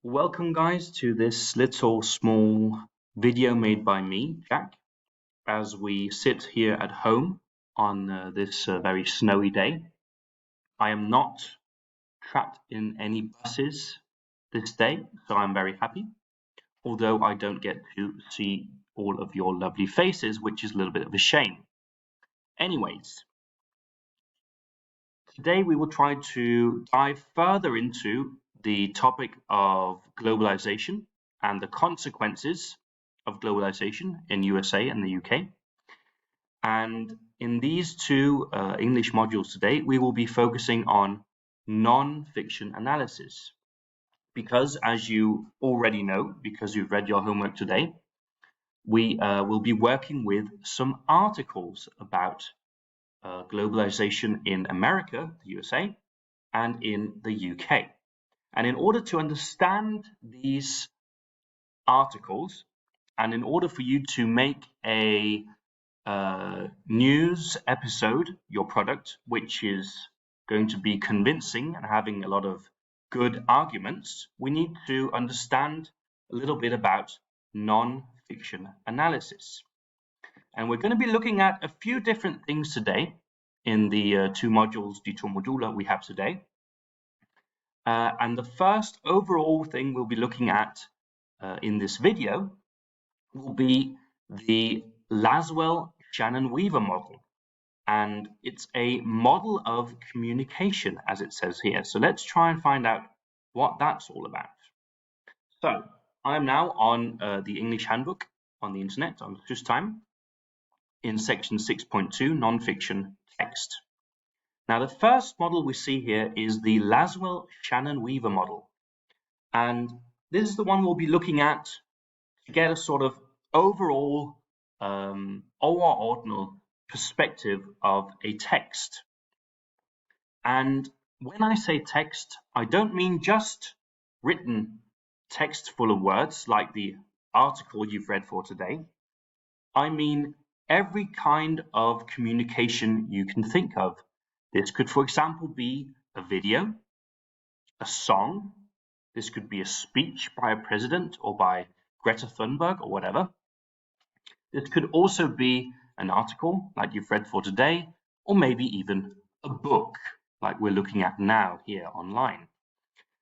Welcome guys to this little small video made by me, Jack, as we sit here at home on this very snowy day. I am not trapped in any buses this day, so I'm very happy, although I don't get to see all of your lovely faces, which is a little bit of a shame. Anyways, today we will try to dive further into the topic of globalization and the consequences of globalization in USA and the UK. And in these two English modules today, we will be focusing on non-fiction analysis. Because as you already know, because you've read your homework today, we will be working with some articles about globalization in America, the USA, and in the UK. And in order to understand these articles, and in order for you to make a news episode, your product, which is going to be convincing and having a lot of good arguments, we need to understand a little bit about non-fiction analysis. And we're going to be looking at a few different things today in the two modules, die two Module we have today. And the first overall thing we'll be looking at in this video will be the Laswell Shannon Weaver model. And it's a model of communication, as it says here. So let's try and find out what that's all about. So I'm now on the English handbook on the internet on SUSTime in section 6.2, non-fiction text. Now the first model we see here is the Laswell Shannon Weaver model. And this is the one we'll be looking at to get a sort of overall overordnal perspective of a text. And when I say text, I don't mean just written text full of words like the article you've read for today. I mean every kind of communication you can think of. This could, for example, be a video, a song. This could be a speech by a president or by Greta Thunberg or whatever. This could also be an article like you've read for today, or maybe even a book like we're looking at now here online.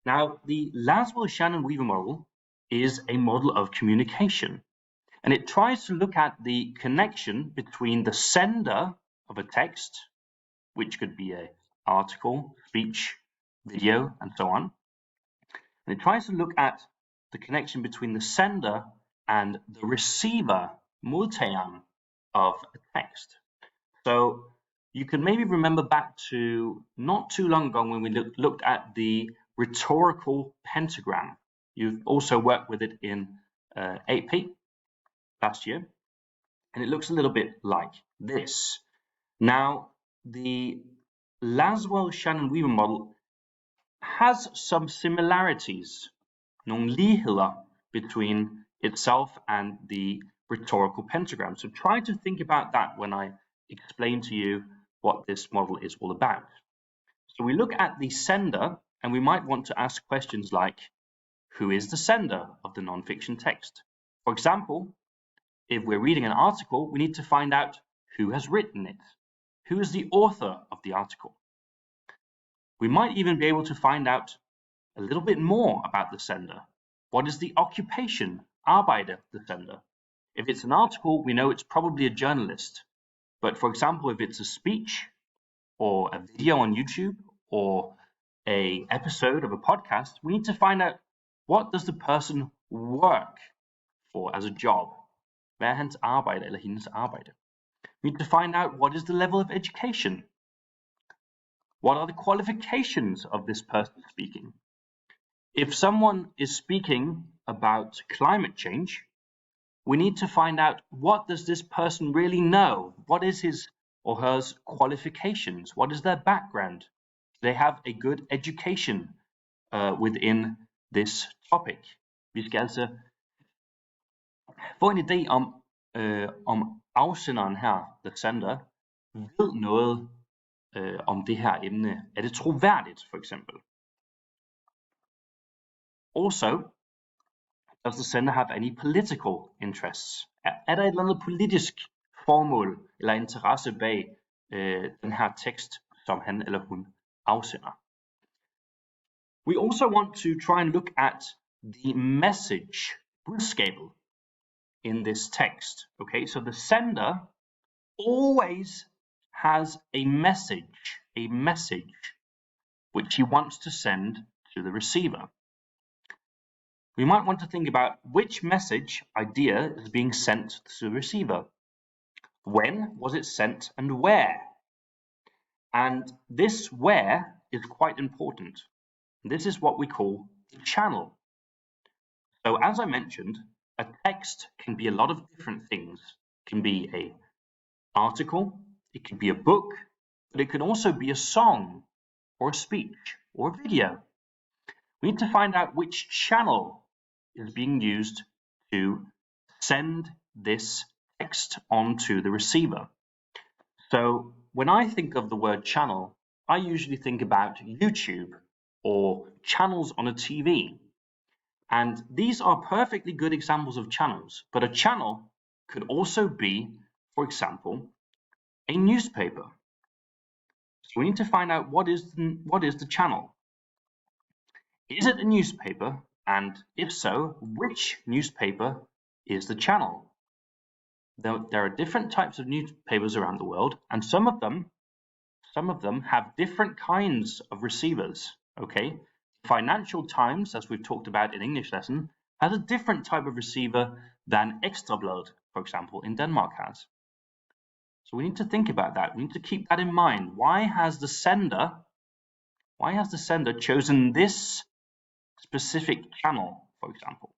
Now, the Laswell Shannon Weaver model is a model of communication, and it tries to look at the connection between the sender of a text, which could be an article, speech, video, and so on. And it tries to look at the connection between the sender and the receiver, modtageren, of a text. So you can maybe remember back to not too long ago when we looked at the rhetorical pentagram. You've also worked with it in AP last year, and it looks a little bit like this. Now, the Laswell Shannon Weaver model has some similarities, nogle ligheder, between itself and the rhetorical pentagram. So try to think about that when I explain to you what this model is all about. So we look at the sender, and we might want to ask questions like, who is the sender of the non-fiction text? For example, if we're reading an article, we need to find out who has written it. Who is the author of the article? We might even be able to find out a little bit more about the sender. What is the occupation, Arbejde, the sender? If it's an article, we know it's probably a journalist. But for example, if it's a speech or a video on YouTube or an episode of a podcast, we need to find out, what does the person work for as a job? Hvad er hans arbejde eller hendes arbejde? We need to find out, what is the level of education? What are the qualifications of this person speaking? If someone is speaking about climate change, we need to find out, what does this person really know? What is his or her qualifications? What is their background? Do they have a good education within this topic? Vi skal altså få en idé om afsenderen her, the sender, ved noget om det her emne. Er det troværdigt, for eksempel? Also, does the sender have any political interests? Er der et eller andet politisk formål eller interesse bag den her tekst, som han eller hun afsender? We also want to try and look at the message, budskabet, in this text. Okay, so the sender always has a message which he wants to send to the receiver. We might want to think about which message idea is being sent to the receiver. When was it sent and where? And this where is quite important. This is what we call the channel. So as I mentioned, a text can be a lot of different things. It can be an article, it can be a book, but it can also be a song or a speech or a video. We need to find out which channel is being used to send this text onto the receiver. So when I think of the word channel, I usually think about YouTube or channels on a TV. And these are perfectly good examples of channels, but a channel could also be, for example, a newspaper. So we need to find out what is the channel. Is it a newspaper? And if so, which newspaper is the channel? There are different types of newspapers around the world, and some of them have different kinds of receivers. Okay, Financial Times, as we've talked about in English lesson, has a different type of receiver than Ekstrablad, for example, in Denmark has. So we need to think about that. We need to keep that in mind. Why has the sender chosen this specific channel, for example?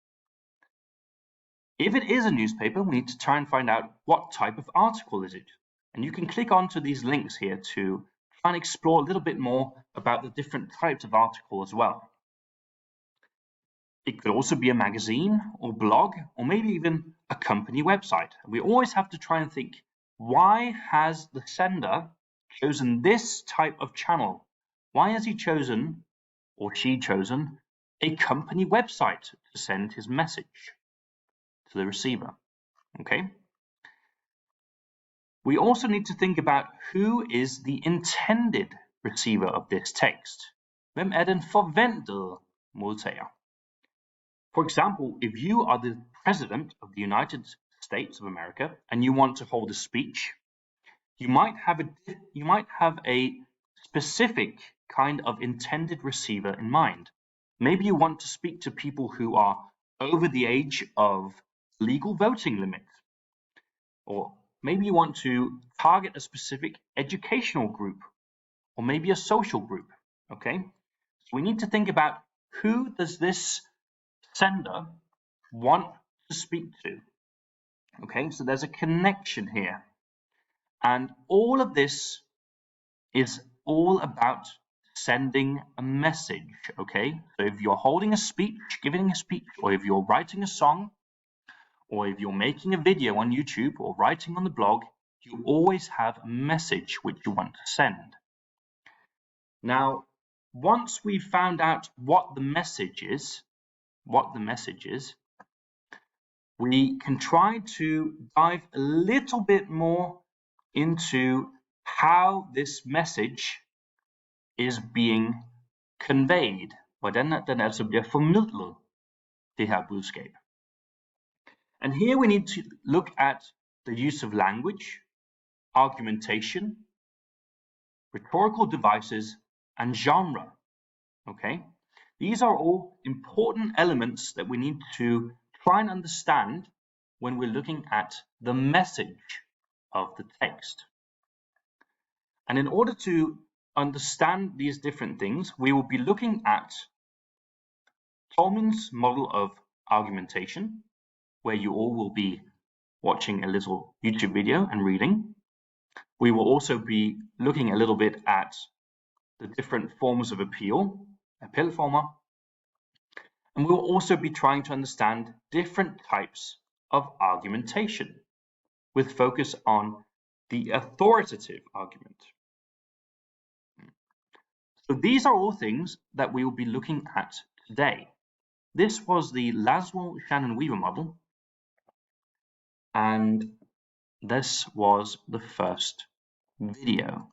If it is a newspaper, we need to try and find out what type of article is it. And you can click onto these links here to try and explore a little bit more about the different types of article as well. It could also be a magazine or blog, or maybe even a company website. We always have to try and think, why has the sender chosen this type of channel? Why has he chosen, or she chosen, a company website to send his message to the receiver? Okay. We also need to think about who is the intended receiver of this text. Hvem er den forventede modtager? For example, if you are the president of the United States of America and you want to hold a speech, you might have a specific kind of intended receiver in mind. Maybe you want to speak to people who are over the age of legal voting limit, or maybe you want to target a specific educational group, or maybe a social group. Okay, so we need to think about who does this sender want to speak to. Okay, so there's a connection here, and all of this is all about sending a message. Okay, so if you're holding a speech, giving a speech, or if you're writing a song, or if you're making a video on YouTube or writing on the blog, you always have a message which you want to send. Now, once we've found out what the message is, we can try to dive a little bit more into how this message is being conveyed. Hvordan den altså bliver formidlet, det her budskab. And here we need to look at the use of language, argumentation, rhetorical devices, and genre. Okay, these are all important elements that we need to try and understand when we're looking at the message of the text. And in order to understand these different things, we will be looking at Tolman's model of argumentation, where you all will be watching a little YouTube video and reading. We will also be looking a little bit at the different forms of appeal, appelformer, and we will also be trying to understand different types of argumentation with focus on the authoritative argument. So these are all things that we will be looking at today. This was the Laswell Shannon Weaver model, and this was the first video.